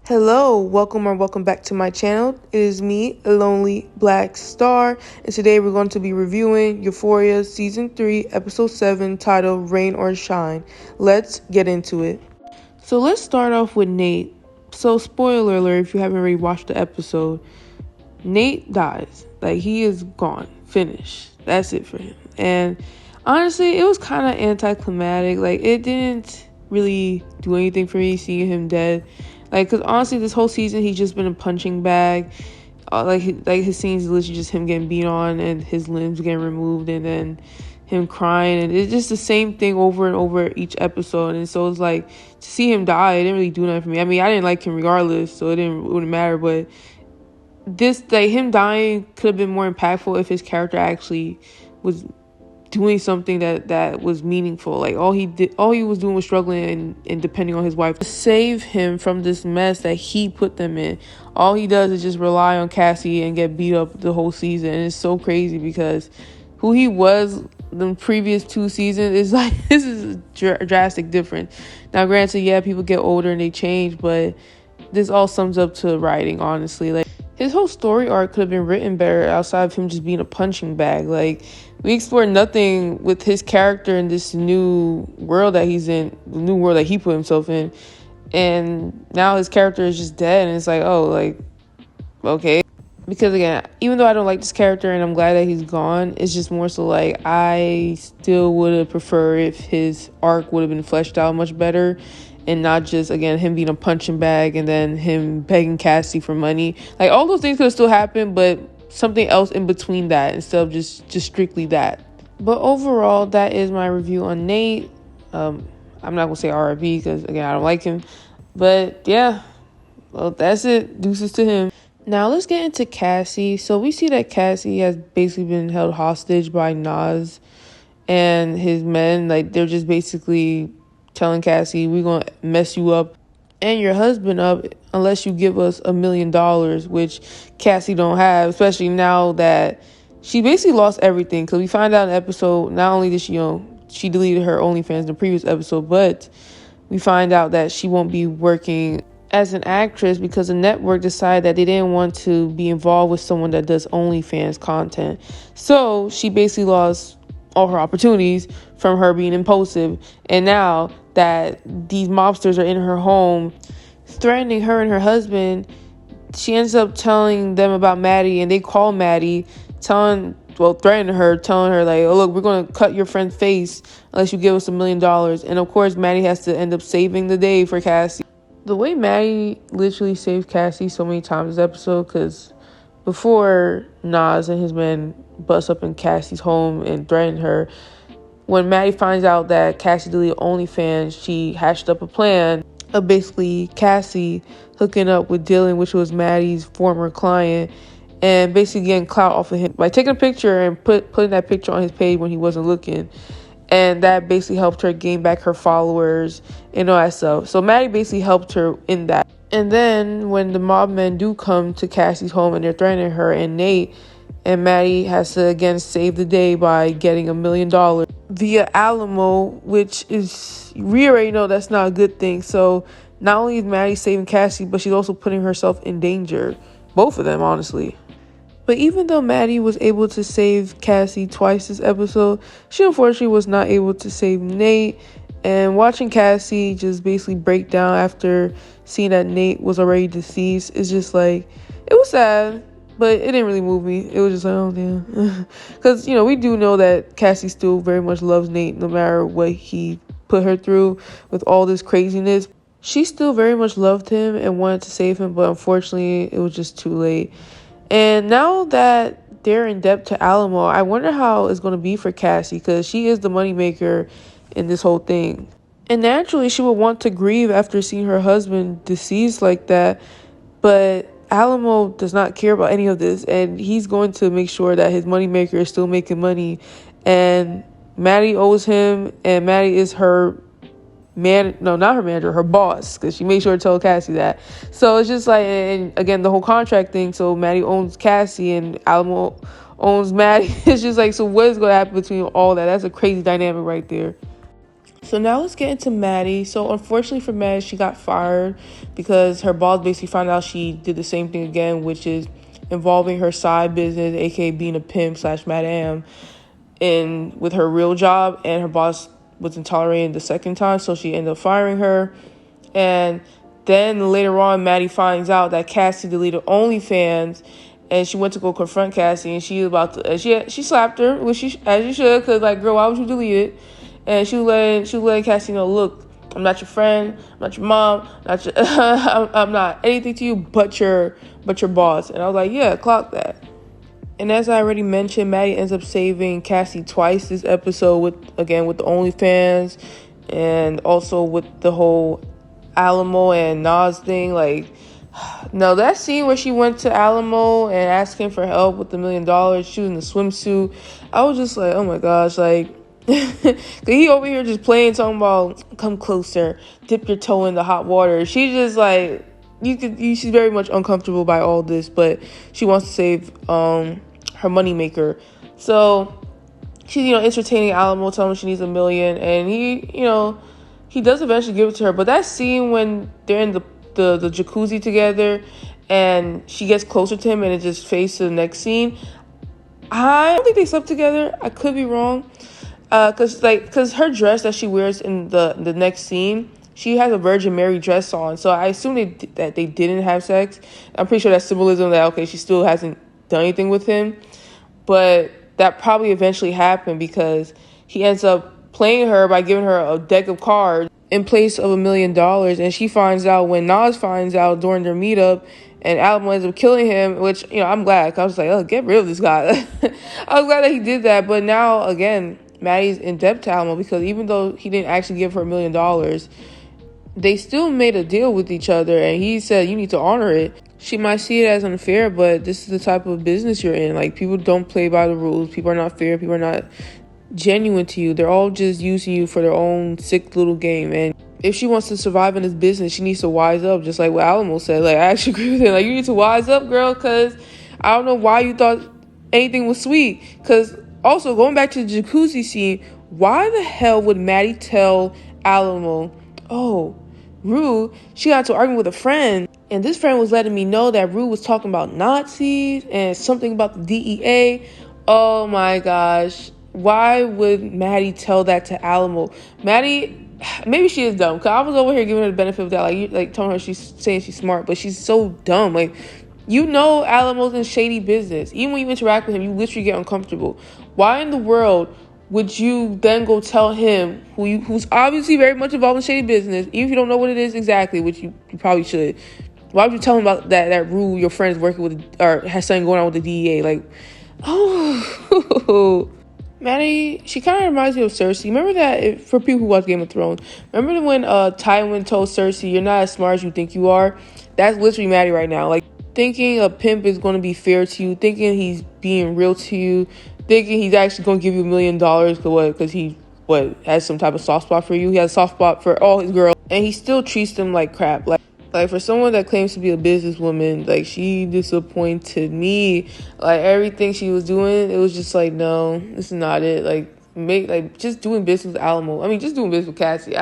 Hello, welcome or welcome back to my channel. It is me, a lonely black star, and today we're going to be reviewing Euphoria Season 3, Episode 7, titled Rain or Shine. Let's get into it. So let's start off with Nate. So spoiler alert if you haven't already watched the episode, Nate dies. Like, he is gone, finished. That's it for him. And honestly, it was kind of anticlimactic. Like, it didn't really do anything for me seeing him dead. Like, because honestly, this whole season, he's just been a punching bag. Like his scenes is literally just him getting beat on and his limbs getting removed and then him crying. And it's just the same thing over and over each episode. And so it's like, to see him die, it didn't really do nothing for me. I mean, I didn't like him regardless, so it wouldn't matter. But this, like, him dying could have been more impactful if his character actually was doing something that was meaningful. Like, all he was doing was struggling and depending on his wife to save him from this mess that he put them in. All he does is just rely on Cassie and get beat up the whole season. And it's so crazy because who he was the previous 2 seasons is like, this is a drastic difference. Now granted, yeah, people get older and they change, but this all sums up to writing, honestly. Like, his whole story arc could have been written better outside of him just being a punching bag. Like, we explored nothing with his character in this new world that he's in, the new world that he put himself in. And now his character is just dead, and it's like, oh, like, okay. Because again, even though I don't like this character and I'm glad that he's gone, it's just more so like, I still would have preferred if his arc would have been fleshed out much better. And not just, again, him being a punching bag and then him begging Cassie for money. Like, all those things could have still happened, but something else in between that instead of just strictly that. But overall, that is my review on Nate. I'm not going to say RIP because, again, I don't like him. But, yeah, well, that's it. Deuces to him. Now, let's get into Cassie. So, we see that Cassie has basically been held hostage by Nas and his men. Like, they're just basically telling Cassie, we're going to mess you up and your husband up unless you give us $1 million, which Cassie don't have, especially now that she basically lost everything. Because we find out in the episode, not only did she, she deleted her OnlyFans in the previous episode, but we find out that she won't be working as an actress because the network decided that they didn't want to be involved with someone that does OnlyFans content. So she basically lost all her opportunities from her being impulsive. And now that these mobsters are in her home threatening her and her husband, she ends up telling them about Maddie, and they call Maddie, threatening her, telling her like, oh, look, we're going to cut your friend's face unless you give us $1 million. And of course, Maddie has to end up saving the day for Cassie. The way Maddie literally saved Cassie so many times this episode, because before Nas and his men bust up in Cassie's home and threaten her, when Maddie finds out that Cassie deleted OnlyFans, she hatched up a plan of basically Cassie hooking up with Dylan, which was Maddie's former client, and basically getting clout off of him by taking a picture and putting that picture on his page when he wasn't looking. And that basically helped her gain back her followers and all that stuff. So Maddie basically helped her in that. And then when the mob men do come to Cassie's home and they're threatening her and Nate, and Maddie has to again save the day by getting $1 million via Alamo, which is, we already know that's not a good thing. So not only is Maddie saving Cassie, but she's also putting herself in danger. Both of them, honestly. But even though Maddie was able to save Cassie twice this episode, she unfortunately was not able to save Nate. And watching Cassie just basically break down after seeing that Nate was already deceased is just like, it was sad, but it didn't really move me. It was just like, oh, damn. Because, we do know that Cassie still very much loves Nate no matter what he put her through with all this craziness. She still very much loved him and wanted to save him, but unfortunately, it was just too late. And now that they're in debt to Alamo, I wonder how it's going to be for Cassie, because she is the moneymaker in this whole thing. And naturally, she would want to grieve after seeing her husband deceased like that. But Alamo does not care about any of this, and he's going to make sure that his moneymaker is still making money. And Maddie owes him, and Maddie is her not her manager, her boss, because she made sure to tell Cassie that. So it's just like, and again, the whole contract thing. So Maddie owns Cassie and Alamo owns Maddie. It's just like, so what is going to happen between all that? That's a crazy dynamic right there. So now let's get into Maddie. So unfortunately for Maddie, she got fired because her boss basically found out she did the same thing again, which is involving her side business, aka being a pimp slash madam, in with her real job, and her boss wasn't tolerating the second time, so she ended up firing her. And then later on, Maddie finds out that Cassie deleted OnlyFans, and she went to go confront Cassie, and she was about to, and she slapped her, which she as you should, cause like, girl, why would you delete it? And she was letting Cassie know, look, I'm not your friend, I'm not your mom, not your, I'm not anything to you but your boss. And I was like, yeah, clock that. And as I already mentioned, Maddie ends up saving Cassie twice this episode with the OnlyFans, and also with the whole Alamo and Nas thing. Like, no, that scene where she went to Alamo and asked him for help with $1 million, she was in a swimsuit. I was just like, oh my gosh, like, cause he over here just playing, talking about come closer, dip your toe in the hot water. She just like, she's very much uncomfortable by all this, but she wants to save her moneymaker. So she's entertaining Alamo, telling him she needs $1 million, and he does eventually give it to her. But that scene when they're in the jacuzzi together and she gets closer to him and it just fades to the next scene, I don't think they slept together. I could be wrong. Cause her dress that she wears in the next scene, she has a Virgin Mary dress on, so I assume that they didn't have sex. I'm pretty sure that's symbolism that, okay, she still hasn't done anything with him, but that probably eventually happened because he ends up playing her by giving her a deck of cards in place of $1 million, and she finds out when Nas finds out during their meetup, and Alamo ends up killing him, which, I'm glad, cause I was like, oh, get rid of this guy. I was glad that he did that, but now, again, Maddie's in debt to Alamo because even though he didn't actually give her $1 million, they still made a deal with each other, and he said, you need to honor it. She might see it as unfair, but this is the type of business you're in. Like, people don't play by the rules. People are not fair. People are not genuine to you. They're all just using you for their own sick little game. And if she wants to survive in this business, she needs to wise up, just like what Alamo said. Like, I actually agree with him. Like, you need to wise up, girl, because I don't know why you thought anything was sweet. Because also, going back to the jacuzzi scene, why the hell would Maddie tell Alamo, oh, Rue, she got into an argument with a friend, and this friend was letting me know that Rue was talking about Nazis and something about the DEA. Oh my gosh. Why would Maddie tell that to Alamo? Maddie, maybe she is dumb, because I was over here giving her the benefit of that, like telling her she's saying she's smart, but she's so dumb. Like, Alamo's in shady business. Even when you interact with him, you literally get uncomfortable. Why in the world would you then go tell him, who's obviously very much involved in shady business, even if you don't know what it is exactly, which you probably should, why would you tell him about that Rue, your friend's working with, or has something going on with the DEA? Like, oh, Maddie, she kind of reminds me of Cersei. Remember that, for people who watch Game of Thrones, remember when Tywin told Cersei, you're not as smart as you think you are? That's literally Maddie right now. Like, thinking a pimp is going to be fair to you, thinking he's being real to you, thinking he's actually going to give you $1 million because he has some type of soft spot for you. He has a soft spot for all his girls, and he still treats them like crap. Like for someone that claims to be a businesswoman, like, she disappointed me. Like, everything she was doing, it was just like, no, this is not it. Just doing business with Alamo. I mean, just doing business with Cassie.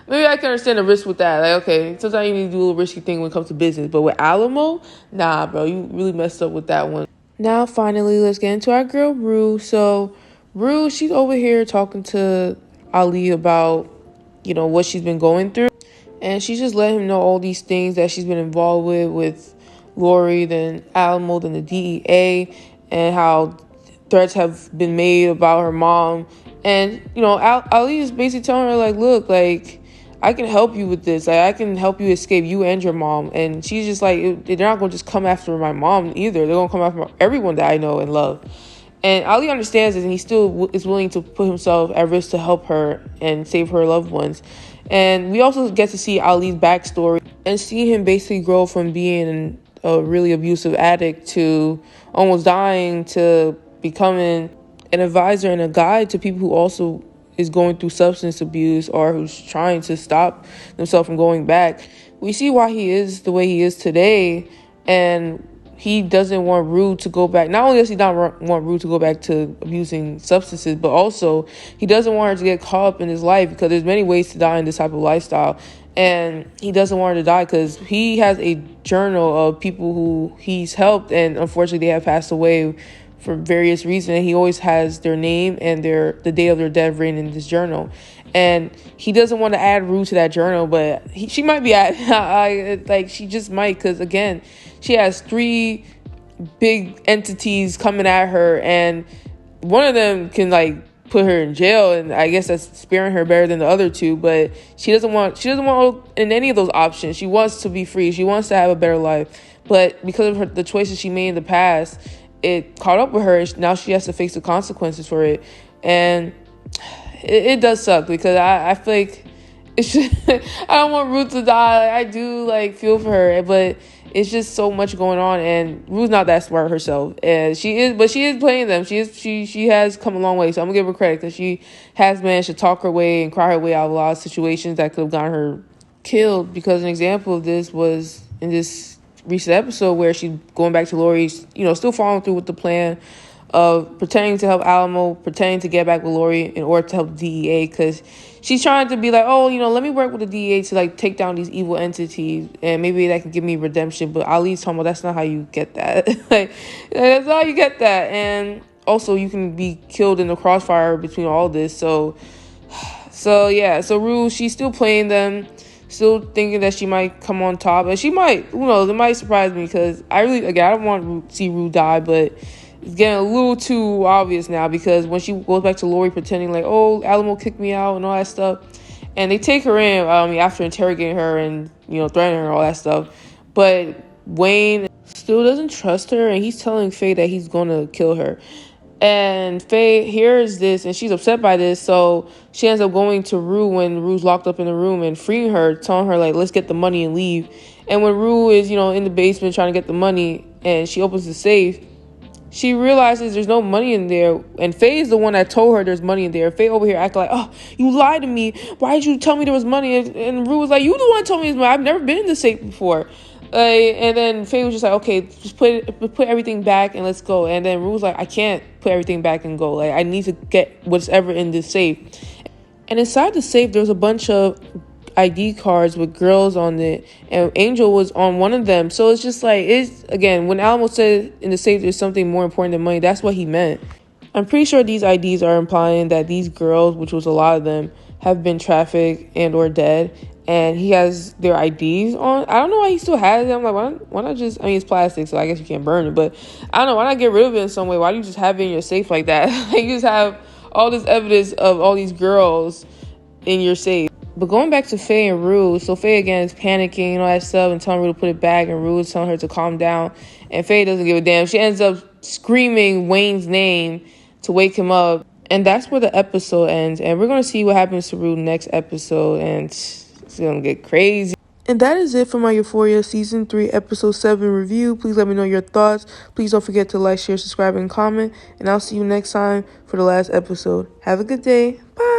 Maybe I can understand the risk with that. Like, okay, sometimes you need to do a little risky thing when it comes to business. But with Alamo, nah, bro, you really messed up with that one. Now, finally, let's get into our girl, Rue. So, Rue, she's over here talking to Ali about, what she's been going through. And she's just letting him know all these things that she's been involved with Lori, then Alamo, then the DEA, and how threats have been made about her mom. And, Ali is basically telling her, like, look, like, I can help you with this. Like, I can help you escape, you and your mom. And she's just like, they're not going to just come after my mom either. They're going to come after everyone that I know and love. And Ali understands this, and he still is willing to put himself at risk to help her and save her loved ones. And we also get to see Ali's backstory and see him basically grow from being a really abusive addict to almost dying to becoming an advisor and a guide to people who also is going through substance abuse or who's trying to stop themselves from going back. We see why he is the way he is today, and he doesn't want Rue to go back. Not only does he not want Rue to go back to abusing substances, but also he doesn't want her to get caught up in his life, because there's many ways to die in this type of lifestyle. And he doesn't want her to die because he has a journal of people who he's helped, and unfortunately they have passed away for various reasons. And he always has their name and the date of their death written in this journal. And he doesn't want to add Rue to that journal, but she might be she just might, because again, she has 3 big entities coming at her, and one of them can put her in jail, and I guess that's sparing her better than the other 2. But she doesn't want in any of those options. She wants to be free. She wants to have a better life, but because of the choices she made in the past, it caught up with her, and now she has to face the consequences for it. And it does suck, because I feel like it's just, I don't want Ruth to die. I do feel for her, but it's just so much going on, and Ruth's not that smart herself, and she is playing them. She has come a long way, so I'm gonna give her credit, because she has managed to talk her way and cry her way out of a lot of situations that could have gotten her killed. Because an example of this was in this recent episode where she's going back to Lori, still following through with the plan of pretending to help Alamo, pretending to get back with Lori in order to help the DEA, because she's trying to be let me work with the DEA to take down these evil entities, and maybe that can give me redemption. But Ali's talking about that's not how you get that. That's not how you get that. And also, you can be killed in the crossfire between all this. So Rue, she's still playing them, still thinking that she might come on top, and she might. Who knows? It might surprise me, because I don't want to see Rue die, but it's getting a little too obvious now, because when she goes back to Lori pretending Alamo kicked me out and all that stuff, and they take her in after interrogating her and threatening her and all that stuff, but Wayne still doesn't trust her, and he's telling Faye that he's gonna kill her. And Faye hears this, and she's upset by this, so she ends up going to Rue when Rue's locked up in the room and freeing her, telling her let's get the money and leave. And when Rue is in the basement trying to get the money, and she opens the safe, she realizes there's no money in there, and Faye's the one that told her there's money in there. Faye over here acting oh, you lied to me. Why did you tell me there was money? And Rue was like, you the one that told me there's money. I've never been in the safe before. And then Faye was just like, okay, just put everything back and let's go. And then Rue was like, I can't put everything back and go. I need to get whatever in this safe. And inside the safe, there was a bunch of ID cards with girls on it, and Angel was on one of them. So it's just it's, again, when Alamo said in the safe there's something more important than money, that's what he meant. I'm pretty sure these IDs are implying that these girls, which was a lot of them, have been trafficked and or dead, and he has their IDs on. I don't know why he still has them. Why not just, it's plastic, so I guess you can't burn it, but I don't know, why not get rid of it in some way? Why do you just have it in your safe like that? You just have all this evidence of all these girls in your safe. But going back to Faye and Rue, so Faye again is panicking and all that stuff and telling Rue to put it back, and Rue is telling her to calm down, and Faye doesn't give a damn. She ends up screaming Wayne's name to wake him up, and that's where the episode ends. And we're going to see what happens to Rue next episode, and it's going to get crazy. And that is it for my Euphoria Season 3, Episode 7 review. Please let me know your thoughts. Please don't forget to like, share, subscribe, and comment. And I'll see you next time for the last episode. Have a good day. Bye.